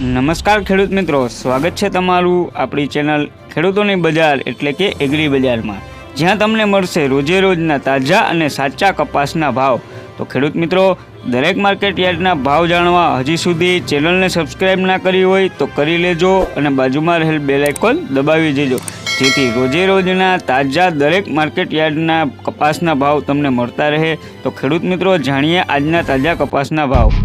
નમસ્કાર ખેડૂત મિત્રો, સ્વાગત છે તમારું આપણી ચેનલ ખેડૂતોની બજાર એટલે કે એગ્રી બજારમાં, જ્યાં તમને મળશે રોજે રોજના તાજા અને સાચા કપાસના ભાવ। તો ખેડૂત મિત્રો, દરેક માર્કેટ યાર્ડના ભાવ જાણવા હજી સુધી ચેનલને સબસ્ક્રાઈબ ના કરી હોય તો કરી લેજો અને બાજુમાં રહેલ બેલ આઇકોન દબાવી દેજો, જેથી રોજે રોજના તાજા દરેક માર્કેટ યાર્ડના કપાસના ભાવ તમને મળતા રહે। તો ખેડૂત મિત્રો, જાણીએ આજના તાજા કપાસના ભાવ।